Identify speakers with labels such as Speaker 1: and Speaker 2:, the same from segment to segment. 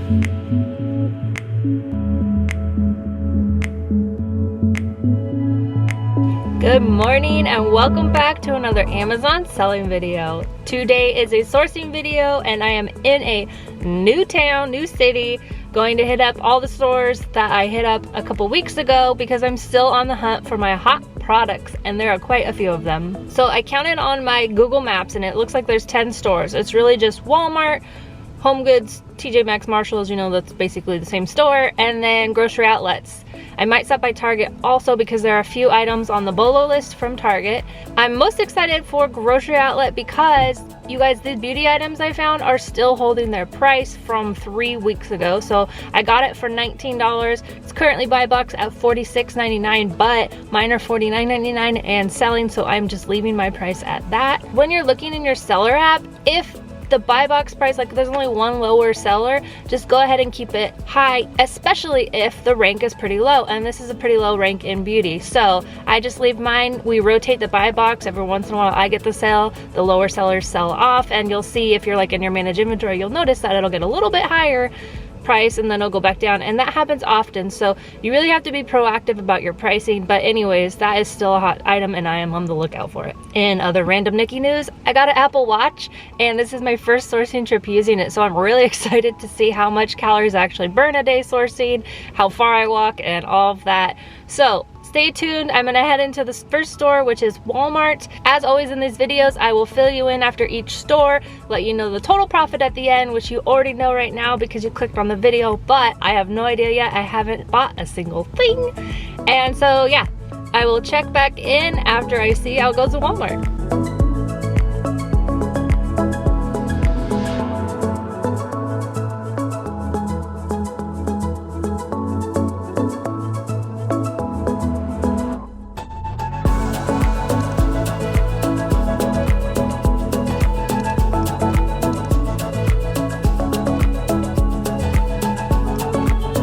Speaker 1: Good morning and welcome back to another Amazon selling video. Today is a sourcing video and I am in a new town, new city, going to hit up all the stores that I hit up a couple weeks ago because I'm still on the hunt for my hot products and there are quite a few of them. So I counted on my Google Maps and it looks like there's 10 stores. It's really just Walmart, Home Goods, TJ Maxx, Marshalls, you know, that's basically the same store, and then grocery outlets. I might stop by Target also because there are a few items on the BOLO list from Target. I'm most excited for grocery outlet because you guys, the beauty items I found are still holding their price from 3 weeks ago. So I got it for $19. It's currently buy box at $46.99, but mine are $49.99 and selling, so I'm just leaving my price at that. When you're looking in your seller app, if the buy box price, like there's only one lower seller, just go ahead and keep it high, especially if the rank is pretty low, and this is a pretty low rank in beauty. So I just leave mine. We rotate the buy box. Every once in a while I get the sale, the lower sellers sell off, and you'll see if you're like in your manage inventory, you'll notice that it'll get a little bit higher price and then it'll go back down, and that happens often. So you really have to be proactive about your pricing. But anyways, that is still a hot item and I am on the lookout for it. In other random Nikki news, I got an Apple Watch and this is my first sourcing trip using it, so I'm really excited to see how much calories I actually burn a day sourcing, how far I walk, and all of that. So stay tuned. I'm gonna head into the first store, which is Walmart. As always in these videos, I will fill you in after each store, let you know the total profit at the end, which you already know right now because you clicked on the video, but I have no idea yet. I haven't bought a single thing. And so yeah, I will check back in after I see how it goes to Walmart.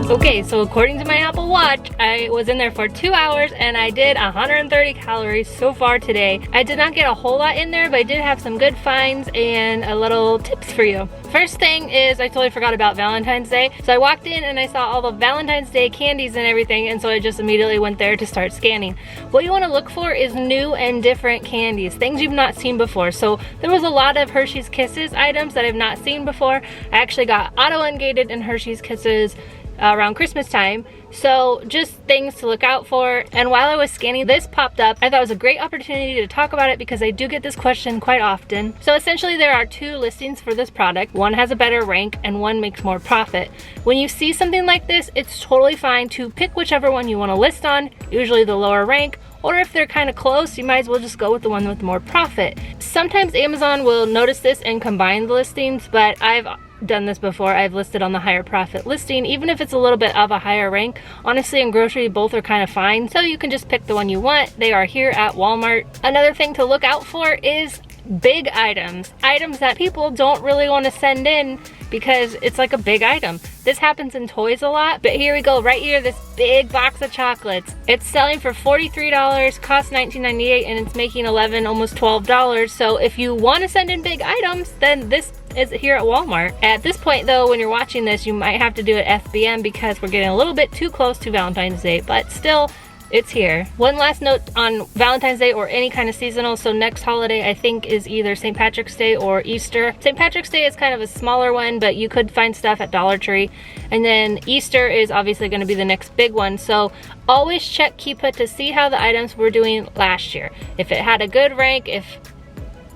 Speaker 1: Okay, so according to my Apple Watch, I was in there for 2 hours and I did 130 calories so far today. I did not get a whole lot in there, but I did have some good finds and a little tips for you. First thing is, I totally forgot about Valentine's Day. So I walked in and I saw all the Valentine's Day candies and everything, and so I just immediately went there to start scanning. What you want to look for is new and different candies, things you've not seen before. So there was a lot of Hershey's Kisses items that I've not seen before. I actually got auto ungated and Hershey's Kisses around Christmas time, so just things to look out for. And while I was scanning, this popped up. I thought it was a great opportunity to talk about it because I do get this question quite often. So essentially there are two listings for this product. One has a better rank and one makes more profit. When you see something like this, it's totally fine to pick whichever one you want to list on, usually the lower rank, or if they're kind of close, you might as well just go with the one with more profit. Sometimes Amazon will notice this and combine the listings, but I've done this before. I've listed on the higher profit listing, even if it's a little bit of a higher rank. Honestly, in grocery, both are kind of fine, so you can just pick the one you want. They are here at Walmart. Another thing to look out for is big items that people don't really want to send in because it's like a big item. This happens in toys a lot, but here we go. Right here, this big box of chocolates. It's selling for $43, costs $19.98, and it's making $11, almost $12. So if you want to send in big items, then this is here at Walmart. At this point though, when you're watching this, you might have to do it FBM because we're getting a little bit too close to Valentine's Day, but still, it's here. One last note on Valentine's Day or any kind of seasonal. So next holiday I think is either St. Patrick's Day or Easter. St. Patrick's Day is kind of a smaller one, but you could find stuff at Dollar Tree. And then Easter is obviously going to be the next big one. So always check Keepa to see how the items were doing last year. If it had a good rank, if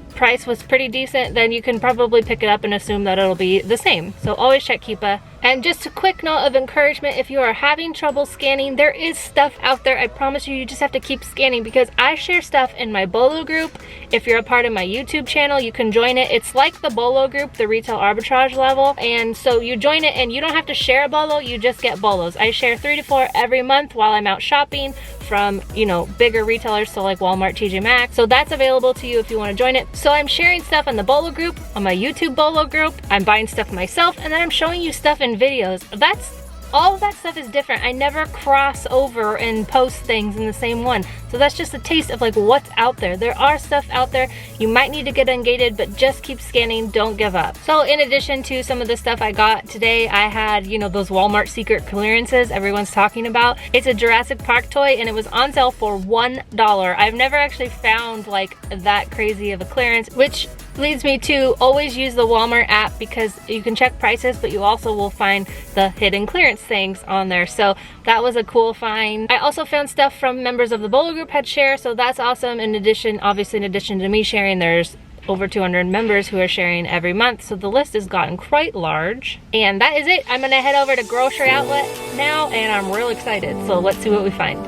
Speaker 1: price was pretty decent, then you can probably pick it up and assume that it'll be the same. So always check Keepa. And just a quick note of encouragement, if you are having trouble scanning, there is stuff out there. I promise you, you just have to keep scanning because I share stuff in my BOLO group. If you're a part of my YouTube channel, you can join it. It's like the BOLO group, the retail arbitrage level. And so you join it and you don't have to share a BOLO, you just get BOLOs. I share 3 to 4 every month while I'm out shopping from, you know, bigger retailers, so like Walmart, TJ Maxx. So that's available to you if you want to join it. So I'm sharing stuff in the BOLO group, on my YouTube BOLO group. I'm buying stuff myself, and then I'm showing you stuff in videos. That's all of that stuff is different. I never cross over and post things in the same one. So that's just a taste of like what's out there. There are stuff out there. You might need to get ungated, but just keep scanning, don't give up. So in addition to some of the stuff I got today, I had, you know, those Walmart secret clearances everyone's talking about. It's a Jurassic Park toy and it was on sale for $1. I've never actually found like that crazy of a clearance, which leads me to always use the Walmart app because you can check prices, but you also will find the hidden clearance things on there. So that was a cool find. I also found stuff from members of the Bolo group had shared, so that's awesome. In addition, obviously in addition to me sharing, there's over 200 members who are sharing every month, so the list has gotten quite large. And that is it. I'm gonna head over to Grocery Outlet now and I'm real excited, so let's see what we find.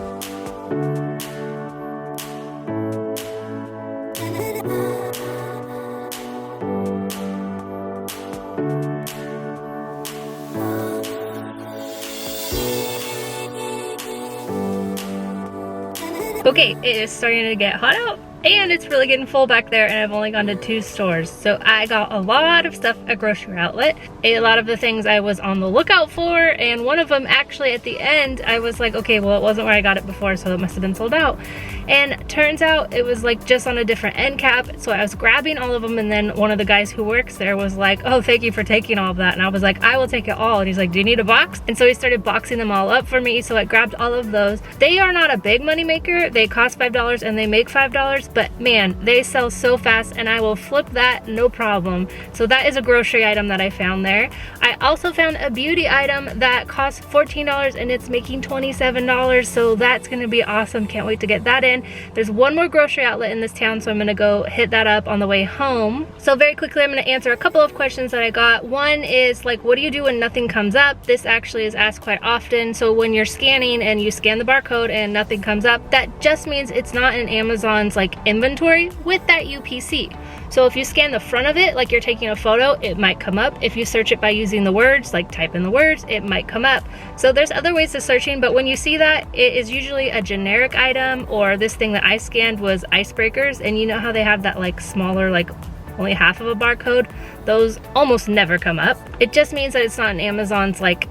Speaker 1: Okay, it is starting to get hot out and it's really getting full back there, and I've only gone to 2 stores. So I got a lot of stuff at Grocery Outlet. A lot of the things I was on the lookout for, and one of them actually at the end, I was like, okay, well it wasn't where I got it before, so it must have been sold out. And turns out it was like just on a different end cap. So I was grabbing all of them, and then one of the guys who works there was like, oh, thank you for taking all of that. And I was like, I will take it all. And he's like, do you need a box? And so he started boxing them all up for me. So I grabbed all of those. They are not a big money maker. They cost $5 and they make $5, but man, they sell so fast and I will flip that no problem. So that is a grocery item that I found there. I also found a beauty item that costs $14 and it's making $27. So that's gonna be awesome. Can't wait to get that in. There's one more grocery outlet in this town, so I'm gonna go hit that up on the way home. So very quickly, I'm gonna answer a couple of questions that I got. One is like, what do you do when nothing comes up? This actually is asked quite often. So when you're scanning and you scan the barcode and nothing comes up, that just means it's not in Amazon's like inventory with that UPC. So if you scan the front of it, like you're taking a photo, it might come up. If you search it by using the words, like type in the words, it might come up. So there's other ways of searching, but when you see that, it is usually a generic item, or this thing that I scanned was icebreakers, and you know how they have that like smaller, like only half of a barcode? Those almost never come up. It just means that it's not in Amazon's like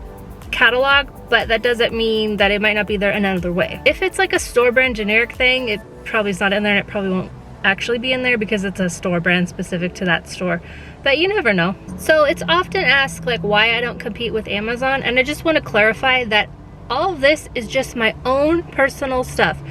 Speaker 1: catalog, but that doesn't mean that it might not be there another way. If it's like a store brand generic thing, it probably is not in there, and it probably won't actually be in there because it's a store brand specific to that store, but you never know. So it's often asked like why I don't compete with Amazon, and I just want to clarify that all of this is just my own personal stuff.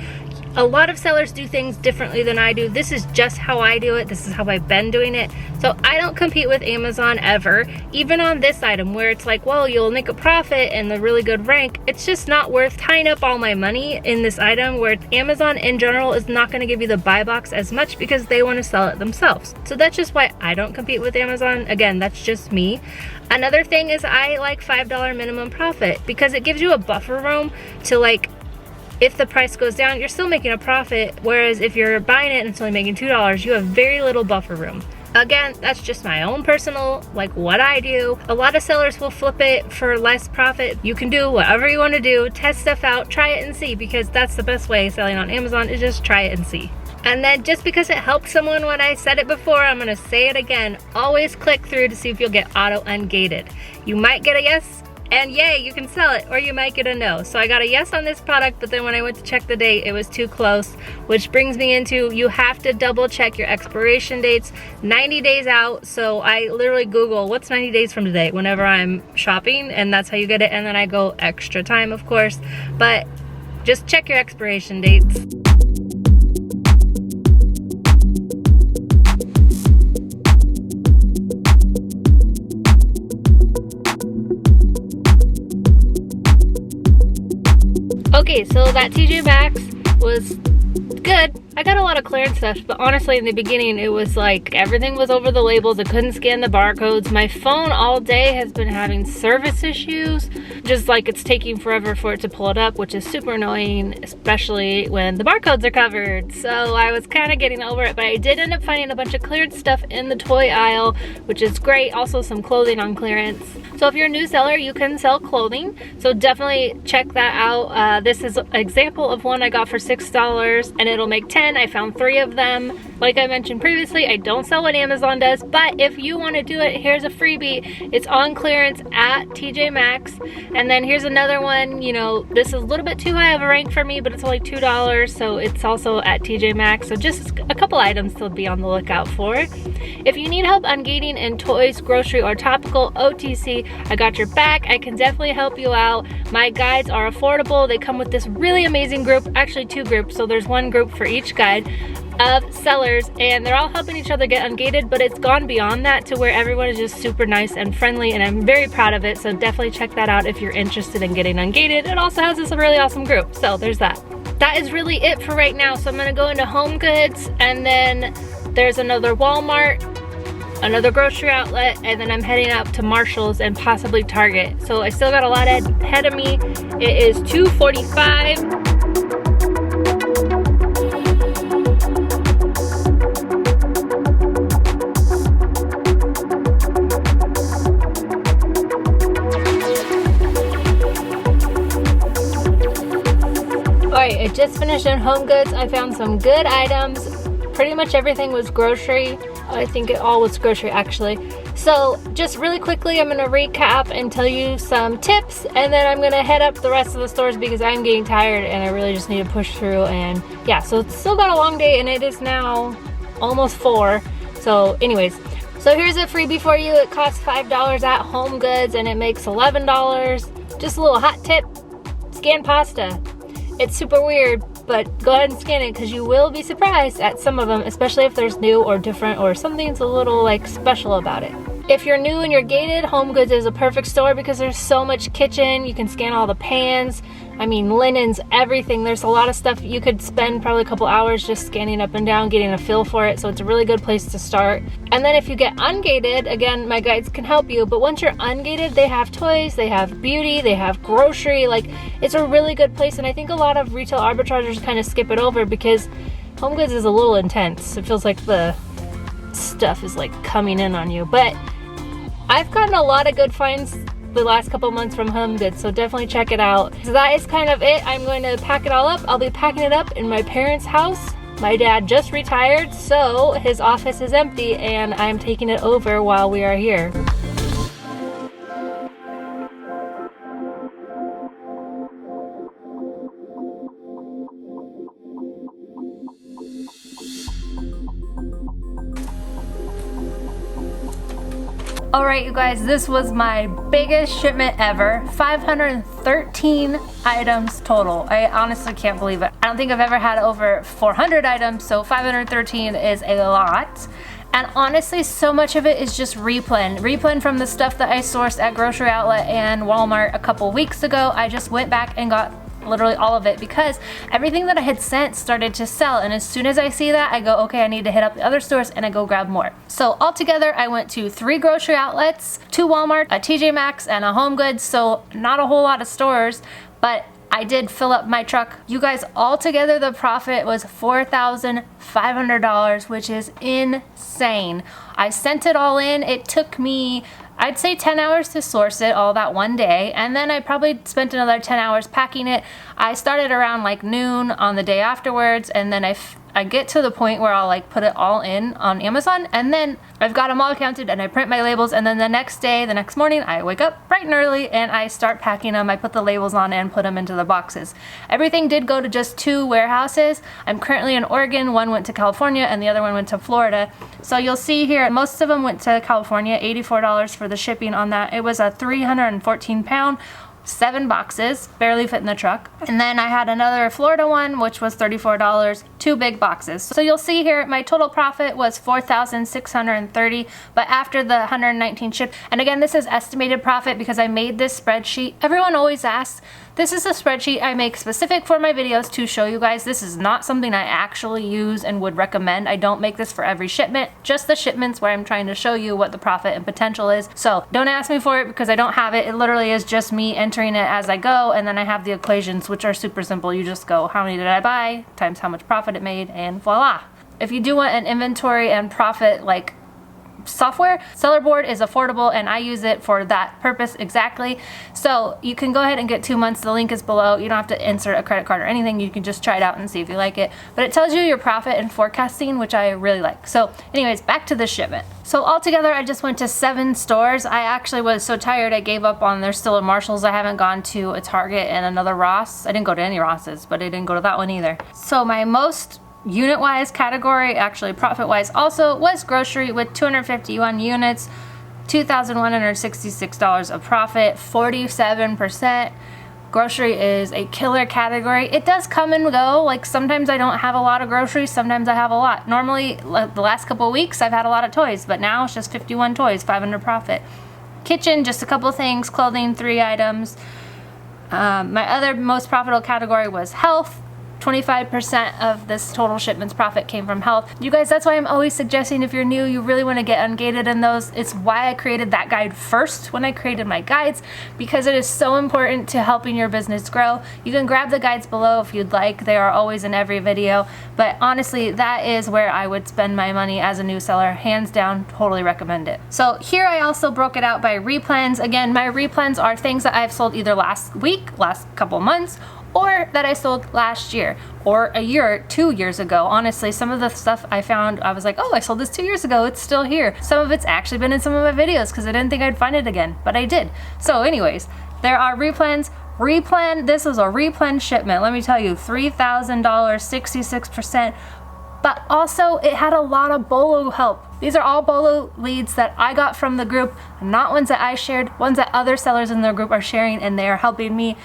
Speaker 1: A lot of sellers do things differently than I do. This is just how I do it. This is how I've been doing it. So I don't compete with Amazon ever. Even on this item where it's like, well, you'll make a profit and the really good rank. It's just not worth tying up all my money in this item, where Amazon in general is not going to give you the buy box as much because they want to sell it themselves. So that's just why I don't compete with Amazon. Again, that's just me. Another thing is I like $5 minimum profit because it gives you a buffer room to like, if the price goes down, you're still making a profit, whereas if you're buying it and it's only making $2, you have very little buffer room. Again, that's just my own personal, like what I do. A lot of sellers will flip it for less profit. You can do whatever you want to do, test stuff out, try it and see, because that's the best way selling on Amazon is just try it and see. And then just because it helped someone when I said it before, I'm gonna say it again. Always click through to see if you'll get auto ungated. You might get a yes, and yay, you can sell it, or you might get a no. So I got a yes on this product, but then when I went to check the date, it was too close, which brings me into, you have to double check your expiration dates 90 days out. So I literally Google what's 90 days from today whenever I'm shopping, and that's how you get it. And then I go extra time, of course, but just check your expiration dates. Okay, so that TJ Maxx was good. I got a lot of clearance stuff, but honestly in the beginning it was like everything was over the labels. I couldn't scan the barcodes. My phone all day has been having service issues, just like it's taking forever for it to pull it up, which is super annoying, especially when the barcodes are covered. So I was kind of getting over it, but I did end up finding a bunch of cleared stuff in the toy aisle, which is great. Also some clothing on clearance. So if you're a new seller, you can sell clothing, so definitely check that out. This is an example of one I got for $6 and it'll make 10. I found 3 of them. Like I mentioned previously, I don't sell what Amazon does, but if you want to do it, here's a freebie. It's on clearance at TJ Maxx. And then here's another one. You know, this is a little bit too high of a rank for me, but it's only $2, so it's also at TJ Maxx. So just a couple items to be on the lookout for. If you need help ungating in toys, grocery, or topical, OTC, I got your back. I can definitely help you out. My guides are affordable. They come with this really amazing group, actually 2 groups, so there's 1 group for each guide of sellers, and they're all helping each other get ungated, but it's gone beyond that to where everyone is just super nice and friendly, and I'm very proud of it. So definitely check that out if you're interested in getting ungated. It also has this really awesome group, so there's that. That is really it for right now. So I'm gonna go into Home Goods, and then there's another Walmart, another grocery outlet, and then I'm heading out to Marshall's and possibly Target. So I still got a lot ahead of me. It is 2:45. Alright, I just finished in Home Goods. I found some good items. Pretty much everything was grocery. I think it all was grocery actually. So just really quickly, I'm gonna recap and tell you some tips, and then I'm gonna head up the rest of the stores because I'm getting tired and I really just need to push through. And yeah, so it's still got a long day, and it is now almost 4. So anyways, so here's a freebie for you. It costs $5 at Home Goods and it makes $11. Just a little hot tip: scan pasta. It's super weird, but go ahead and scan it because you will be surprised at some of them, especially if there's new or different or something's a little like special about it. If you're new and you're gated, Home Goods is a perfect store because there's so much kitchen. You can scan all the pans, I mean linens, everything. There's a lot of stuff. You could spend probably a couple hours just scanning up and down, getting a feel for it. So it's a really good place to start. And then if you get ungated, again, my guides can help you. But once you're ungated, they have toys, they have beauty, they have grocery. Like, it's a really good place. And I think a lot of retail arbitragers kind of skip it over because Home Goods is a little intense. It feels like the stuff is like coming in on you. But I've gotten a lot of good finds the last couple months from Home Goods, so definitely check it out. So that is kind of it. I'm going to pack it all up. I'll be packing it up in my parents' house. My dad just retired, so his office is empty, and I'm taking it over while we are here. Alright you guys, this was my biggest shipment ever. 513 items total. I honestly can't believe it. I don't think I've ever had over 400 items, so 513 is a lot. And honestly, so much of it is just replen from the stuff that I sourced at Grocery Outlet and Walmart a couple weeks ago. I just went back and got literally all of it because everything that I had sent started to sell, and as soon as I see that, I go, okay, I need to hit up the other stores, and I go grab more. So altogether, I went to 3 grocery outlets, 2 Walmart, a TJ Maxx, and a Home Goods, so not a whole lot of stores, but I did fill up my truck. You guys, altogether the profit was $4,500, which is insane. I sent it all in. It took me, I'd say 10 hours to source it all that one day, and then I probably spent another 10 hours packing it. I started around like noon on the day afterwards, and then I get to the point where I'll like put it all in on Amazon, and then I've got them all counted and I print my labels, and then the next morning I wake up bright and early and I start packing them. I put the labels on and put them into the boxes. Everything did go to just 2 warehouses. I'm currently in Oregon. One went to California and the other one went to Florida. So you'll see here, most of them went to California, $84 for the shipping on that. It was a 314 pound, 7 boxes, barely fit in the truck. And then I had another Florida one, which was $34, 2 big boxes. So you'll see here, my total profit was $4,630, but after the 119 shipped, and again, this is estimated profit because I made this spreadsheet. Everyone always asks, this is a spreadsheet I make specific for my videos to show you guys. This is not something I actually use and would recommend. I don't make this for every shipment, just the shipments where I'm trying to show you what the profit and potential is. So don't ask me for it because I don't have it. It literally is just me entering it as I go, and then I have the equations, which are super simple. You just go, how many did I buy times how much profit it made, and voila. If you do want an inventory and profit like software. Seller Board is affordable and I use it for that purpose exactly. So you can go ahead and get 2 months. The link is below. You don't have to insert a credit card or anything. You can just try it out and see if you like it. But it tells you your profit and forecasting, which I really like. So anyways, back to the shipment. So altogether, I just went to 7 stores. I actually was so tired I gave up on, there's still a Marshalls. I haven't gone to a Target and another Ross. I didn't go to any Rosses, but I didn't go to that one either. So my most unit-wise category, actually profit-wise also, was grocery with 251 units, $2,166 of profit, 47%. Grocery is a killer category. It does come and go. Like sometimes I don't have a lot of groceries, sometimes I have a lot. Normally, the last couple of weeks I've had a lot of toys, but now it's just 51 toys, 500 profit. Kitchen, just a couple things. Clothing, 3 items. My other most profitable category was health. 25% of this total shipments profit came from health. You guys, that's why I'm always suggesting if you're new, you really want to get ungated in those. It's why I created that guide first when I created my guides, because it is so important to helping your business grow. You can grab the guides below if you'd like. They are always in every video, but honestly, that is where I would spend my money as a new seller. Hands down, totally recommend it. So here I also broke it out by replens. Again, my replens are things that I've sold either last week, last couple months, or that I sold last year or a year, 2 years ago. Honestly, some of the stuff I found, I was like, oh, I sold this 2 years ago, it's still here. Some of it's actually been in some of my videos because I didn't think I'd find it again, but I did. So anyways, there are replens. This was a replen shipment. Let me tell you, $3,000, 66%, but also it had a lot of BOLO help. These are all BOLO leads that I got from the group, not ones that I shared, ones that other sellers in the group are sharing, and they are helping me.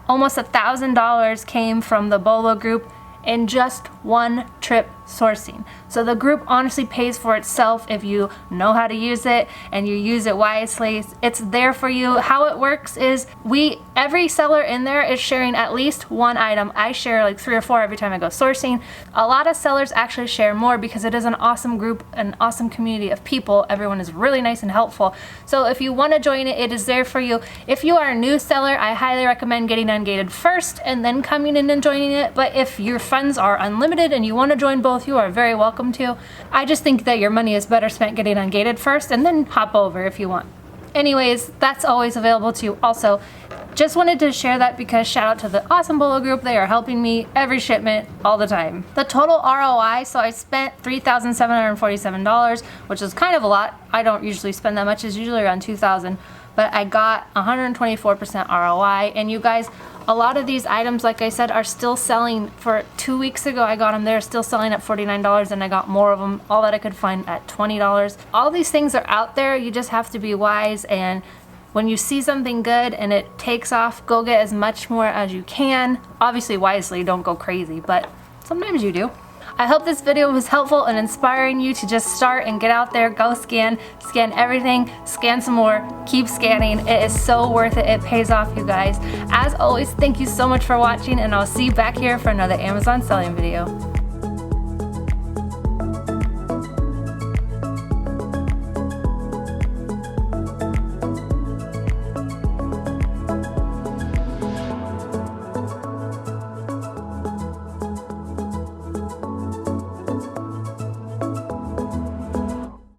Speaker 1: Almost $1,000 came from the BOLO group in just one trip sourcing. So the group honestly pays for itself if you know how to use it and you use it wisely. It's there for you. How it works is every seller in there is sharing at least one item. I share like 3 or 4 every time I go sourcing. A lot of sellers actually share more because it is an awesome group, an awesome community of people. Everyone is really nice and helpful. So if you want to join it, it is there for you. If you are a new seller, I highly recommend getting ungated first and then coming in and joining it. But if your funds are unlimited and you want to join both, you are very welcome to. I just think that your money is better spent getting ungated first and then hop over if you want. Anyways, that's always available to you. Also, just wanted to share that because shout out to the awesome BOLO group. They are helping me every shipment all the time. The total ROI, so I spent $3,747, which is kind of a lot. I don't usually spend that much. It's usually around $2,000, but I got 124% ROI. And you guys, a lot of these items, like I said, are still selling. For 2 weeks ago, I got them. They're still selling at $49, and I got more of them, all that I could find, at $20. All these things are out there. You just have to be wise, and when you see something good and it takes off, go get as much more as you can. Obviously wisely, don't go crazy, but sometimes you do. I hope this video was helpful and inspiring you to just start and get out there, go scan everything, scan some more, keep scanning. It is so worth it. It pays off, you guys. As always, thank you so much for watching, and I'll see you back here for another Amazon selling video.